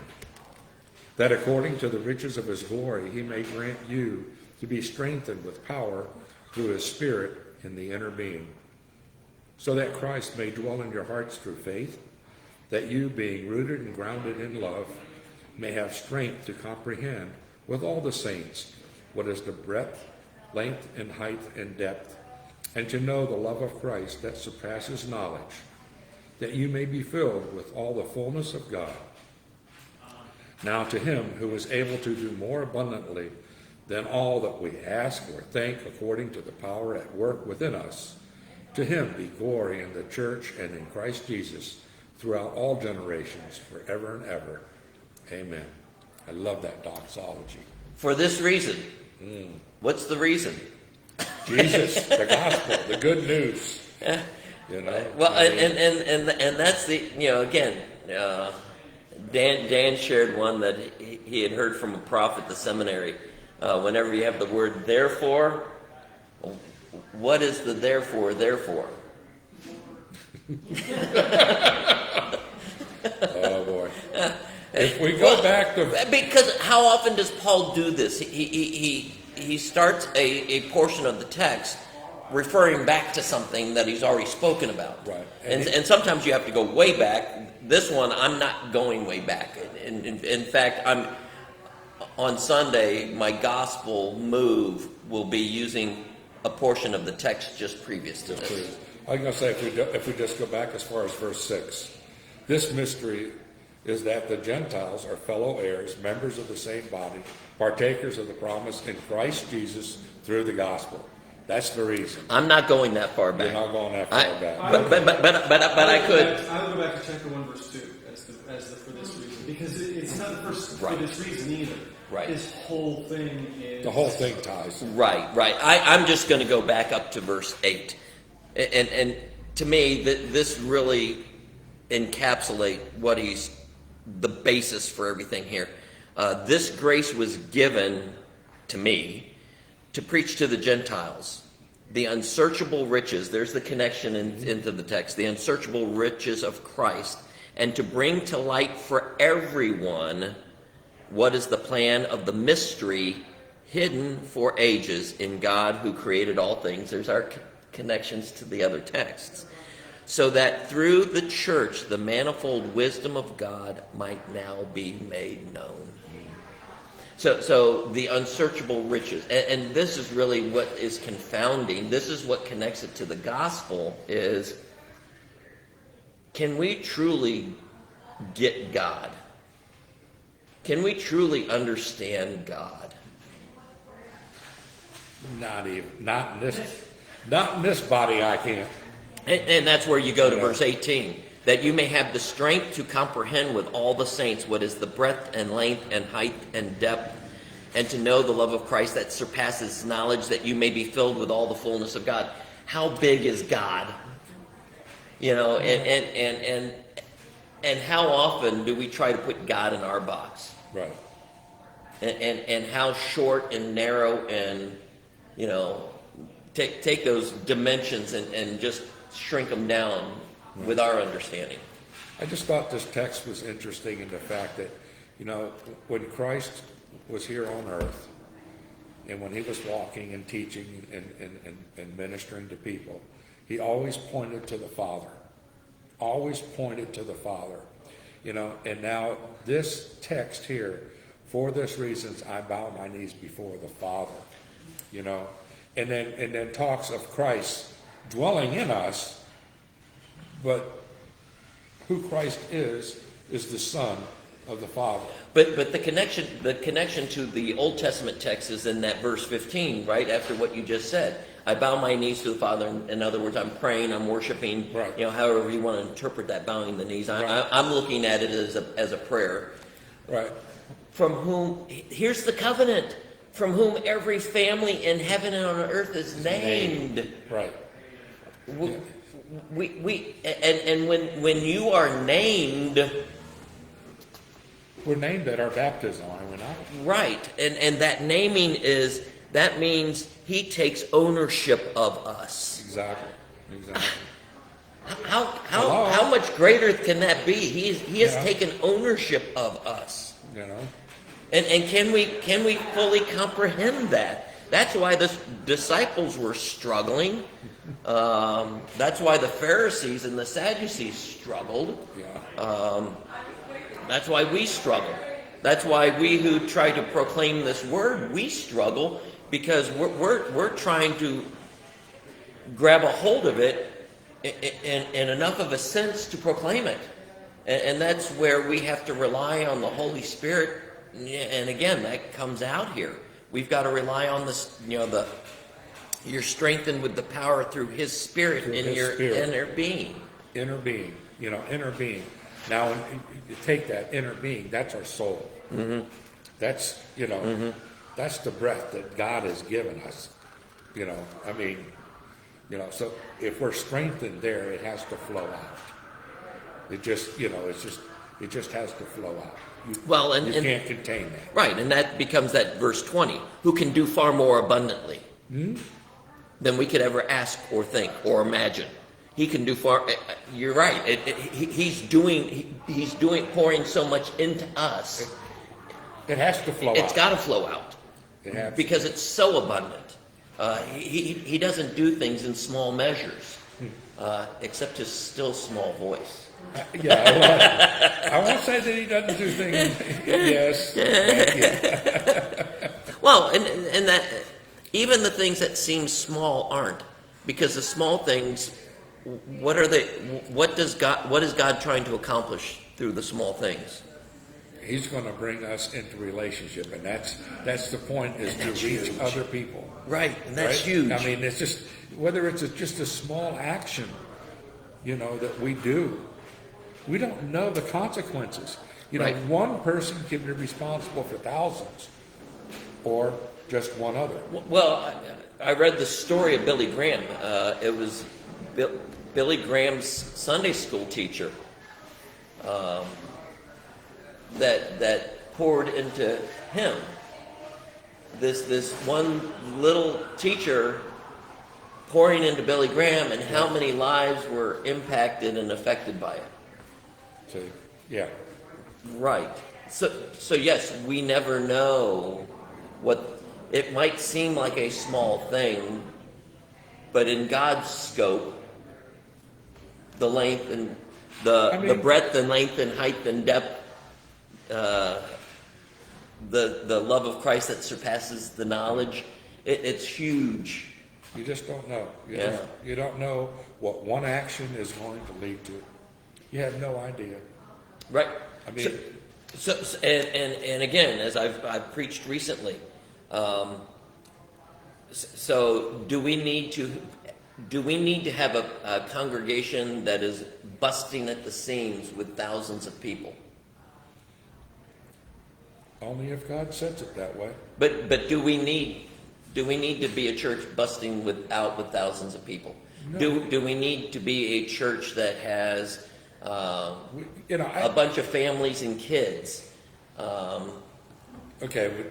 that according to the riches of his glory he may grant you to be strengthened with power through his Spirit in the inner being, so that Christ may dwell in your hearts through faith, that you, being rooted and grounded in love, may have strength to comprehend with all the saints what is the breadth, length, and height, and depth, and to know the love of Christ that surpasses knowledge, that you may be filled with all the fullness of God. Now to him who is able to do more abundantly than all that we ask or think, according to the power at work within us, to him be glory in the church and in Christ Jesus throughout all generations, forever and ever. Amen. I love that doxology. for this reason. What's the reason? Jesus, the gospel, the good news. You know. Well, and that's the, again, Dan shared one that he had heard from a prophet at the seminary. Whenever you have the word therefore, what is the therefore? Oh boy. If we go back to, because how often does Paul do this? He starts a portion of the text referring back to something that he's already spoken about. Right. And sometimes you have to go way back. This one, I'm not going way back. In fact, on Sunday, my gospel move will be using a portion of the text just previous to this. I was going to say, if we just go back as far as verse 6, this mystery is that the Gentiles are fellow heirs, members of the same body, partakers of the promise in Christ Jesus through the gospel. That's the reason. I'm not going that far back. You're not going that far back. But I could. I would go back to chapter 1, verse 2 as the for this reason, because it's not the first Right. for this reason either. Right. This whole thing is The whole thing ties. Right. I'm just going to go back up to verse 8. And to me, this really encapsulates what he's the basis for everything here. This grace was given to me to preach to the Gentiles the unsearchable riches, there's the connection into the text, the unsearchable riches of Christ, and to bring to light for everyone what is the plan of the mystery hidden for ages in God who created all things. There's our connections to the other texts. So that through the church, the manifold wisdom of God might now be made known. So the unsearchable riches, and this is really what is confounding. This is what connects it to the gospel is, can we truly get God? Can we truly understand God? Not in this body I can't. And that's where you go to verse 18. That you may have the strength to comprehend with all the saints what is the breadth and length and height and depth, and to know the love of Christ that surpasses knowledge, that you may be filled with all the fullness of God. How big is God? And how often do we try to put God in our box? Right. And how short and narrow and, take those dimensions and just shrink them down with our understanding. I just thought this text was interesting in the fact that, when Christ was here on earth, and when he was walking and teaching and ministering to people, he always pointed to the Father. Always pointed to the Father. You know, and now this text here, for this reasons I bow my knees before the Father. You know, and then talks of Christ dwelling in us, but who Christ is the Son of the Father. But the connection to the Old Testament text is in that verse 15, right after what you just said. I bow my knees to the Father. In other words, I'm praying, I'm worshiping. Right. You know, however you want to interpret that bowing the knees. I'm looking at it as a prayer. Right. From whom, here's the covenant, from whom every family in heaven and on earth is named. Right. When you are named, We're named at our baptism, are we not? right, and that naming that means he takes ownership of us. Exactly. How much greater can that be? He has Yeah. taken ownership of us. You know? And can we fully comprehend that? That's why the disciples were struggling. That's why the Pharisees and the Sadducees struggled. Yeah. That's why we struggle. That's why we who try to proclaim this word, we struggle, because we're trying to grab a hold of it in enough of a sense to proclaim it. And that's where we have to rely on the Holy Spirit. And again, that comes out here. We've got to rely on this, you're strengthened with the power through His Spirit in your inner being. Inner being. Inner being. Now, when you take that inner being, that's our soul. Mm-hmm. That's, that's the breath that God has given us. So if we're strengthened there, it has to flow out. It just, it just has to flow out. You can't contain that. Right, and that becomes that verse 20. Who can do far more abundantly than we could ever ask or think or imagine. He can do far. You're right. He's pouring so much into us. It has to flow out. It's got to flow out. It has to. Because it's so abundant. He doesn't do things in small measures, except his still small voice. I won't say that he doesn't do things. Yes. Well, and that even the things that seem small aren't, because the small things, what are they? What is God trying to accomplish through the small things? He's going to bring us into relationship, and that's the point, is to reach other people. Right, and that's right? huge. I mean, it's just whether it's just a small action, that we do. We don't know the consequences. Right. One person can be responsible for thousands, or just one other. Well, I read the story of Billy Graham. It was Billy Graham's Sunday school teacher that poured into him. This one little teacher pouring into Billy Graham, and how many lives were impacted and affected by it. So, yeah. Right. So yes, we never know what it might seem like a small thing, but in God's scope, the length and the breadth and length and height and depth, the love of Christ that surpasses the knowledge, it's huge. You just don't know. You don't know what one action is going to lead to. You have no idea. Right. I mean, and again, as I've preached recently, so do we need to have a congregation that is busting at the seams with thousands of people? only if God sets it that way. But do we need to be a church busting with thousands of people? No. Do we need to be a church that has a bunch of families and kids? Okay,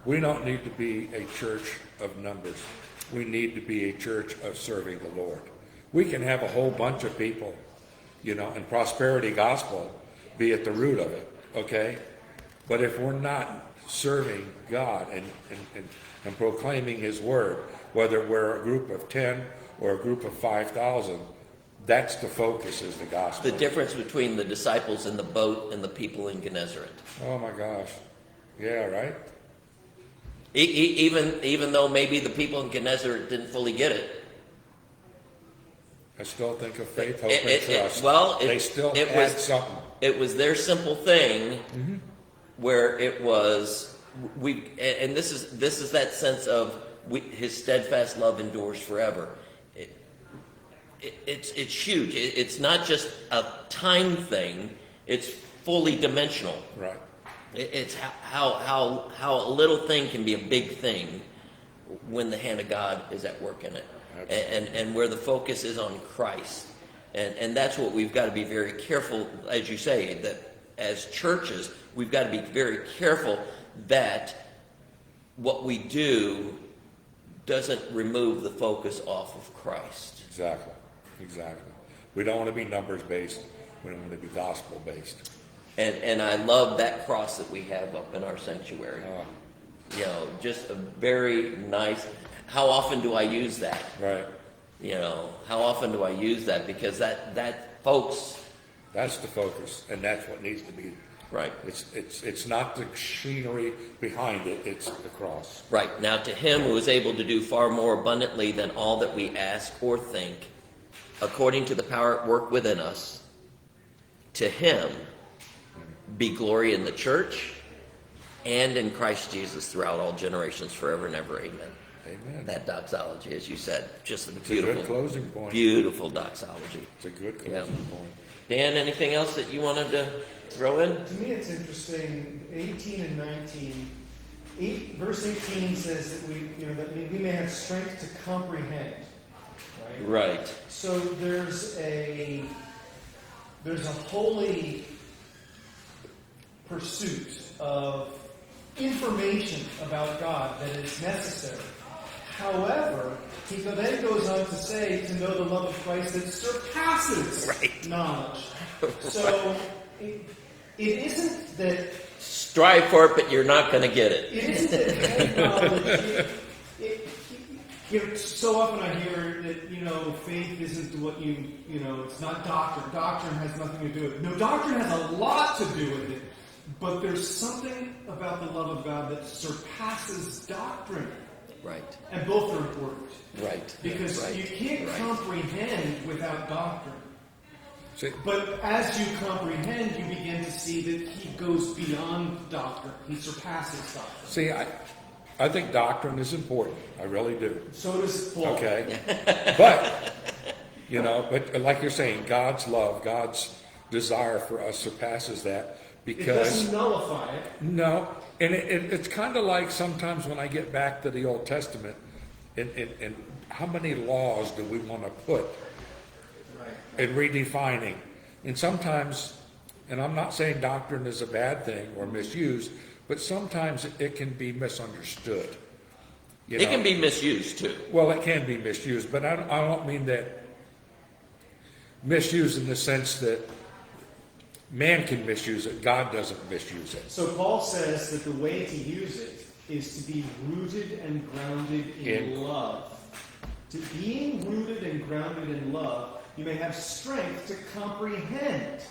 we don't need to be a church of numbers. We need to be a church of serving the Lord. We can have a whole bunch of people, and prosperity gospel be at the root of it, okay? But if we're not serving God and proclaiming His word, whether we're a group of 10 or a group of 5,000, that's the focus, is the gospel. The difference between the disciples in the boat and the people in Gennesaret. Oh my gosh. Yeah, right? Even though maybe the people in Gennesaret didn't fully get it. I still think of faith, hope, and trust. They still it had was something. It was their simple thing, where it was and this is that sense of His steadfast love endures forever. It's huge. It's not just a time thing. It's fully dimensional. Right. It's how a little thing can be a big thing when the hand of God is at work in it, and where the focus is on Christ, and that's what we've got to be very careful, as you say, that as churches we've got to be very careful that what we do doesn't remove the focus off of Christ. Exactly. We don't want to be numbers based. We don't want to be gospel based. And I love that cross that we have up in our sanctuary. You know, just a very nice. How often do I use that? Right. You know, how often do I use that? Because that folks. That's the focus, and that's what needs to be. Right. It's not the machinery behind it. It's the cross. Right. Now, to Him who is able to do far more abundantly than all that we ask or think, according to the power at work within us, to Him be glory in the church and in Christ Jesus throughout all generations, forever and ever. Amen. Amen. That doxology, as you said, just a It's beautiful, a good closing point. beautiful doxology. It's a good closing point. Dan, anything else that you wanted to throw in? To me, it's interesting. 18 and 19. Verse 18 says that we may have strength to comprehend. Right. Right. So there's a holy pursuit of information about God that is necessary. However, he then goes on to say to know the love of Christ that surpasses knowledge. So it isn't that Strive for it, but you're not going to get it. it isn't that head knowledge. So often I hear that faith isn't what it's not doctrine. Doctrine has nothing to do with it. No, doctrine has a lot to do with it. But there's something about the love of God that surpasses doctrine. Right. And both are important. Right. Because you can't comprehend without doctrine. See, But as you comprehend, you begin to see that He goes beyond doctrine. He surpasses doctrine. see, I think doctrine is important. I really do. So does Paul. Okay? But like you're saying, God's love, God's desire for us surpasses that. It Because doesn't nullify it. no, and it's kind of like sometimes when I get back to the Old Testament, and how many laws do we want to put in redefining? And sometimes, and I'm not saying doctrine is a bad thing or misused, but sometimes it can be misunderstood. It can be misused too. Well, it can be misused, but I don't mean that misuse in the sense that man can misuse it, God doesn't misuse it. So Paul says that the way to use it is to be rooted and grounded in love. To being rooted and grounded in love, you may have strength to comprehend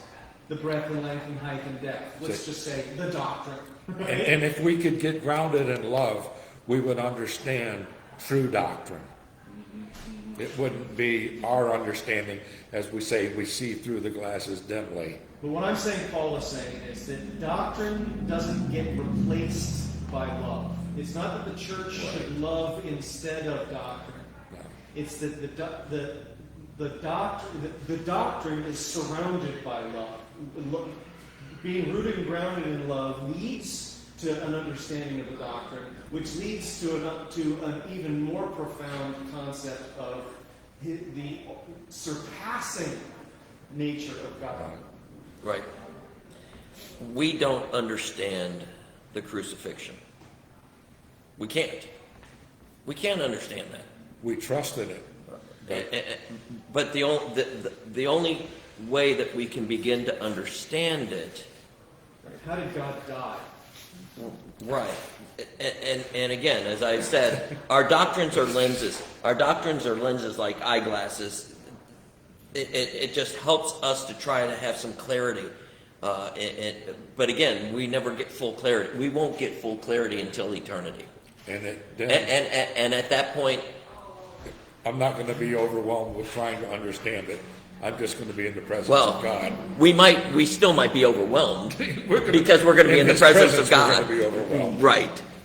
the breadth and length and height and depth. Let's just say the doctrine. Right? And if we could get grounded in love, we would understand true doctrine. It wouldn't be our understanding, as we say, we see through the glasses dimly. But what I'm saying, Paul is saying, is that doctrine doesn't get replaced by love. It's not that the church should love instead of doctrine. No. It's that the doctrine is surrounded by love. Being rooted and grounded in love leads to an understanding of the doctrine, which leads to an even more profound concept of the surpassing nature of God. Right. We don't understand the crucifixion. We can't. We can't understand that. We trusted it. But the only way that we can begin to understand it. How did God die? Right. And again, as I said, our doctrines are lenses. Our doctrines are lenses like eyeglasses. It just helps us to try to have some clarity. But again, we never get full clarity. We won't get full clarity until eternity. And And at that point, I'm not going to be overwhelmed with trying to understand it. I'm just going to be in the presence well, of God. we still might be overwhelmed because we're going to be in the His presence of We're God. going to be overwhelmed.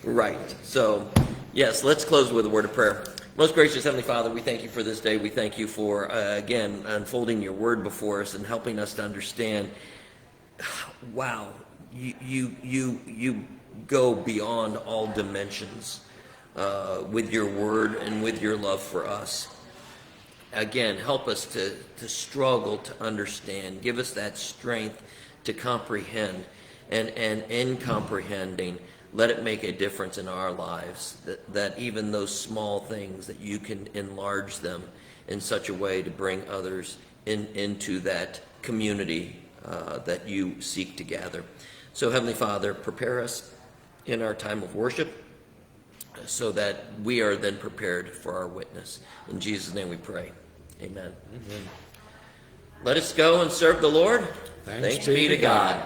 Right. So, yes, let's close with a word of prayer. Most gracious Heavenly Father, we thank you for this day. We thank you for, again, unfolding your word before us and helping us to understand, wow, you go beyond all dimensions with your word and with your love for us. Again, help us to struggle to understand. Give us that strength to comprehend. And in comprehending, let it make a difference in our lives. That even those small things, that you can enlarge them in such a way to bring others into that community that you seek to gather. So, Heavenly Father, prepare us in our time of worship so that we are then prepared for our witness. In Jesus' name we pray. Amen. Let us go and serve the Lord. Thanks Thanks be to God.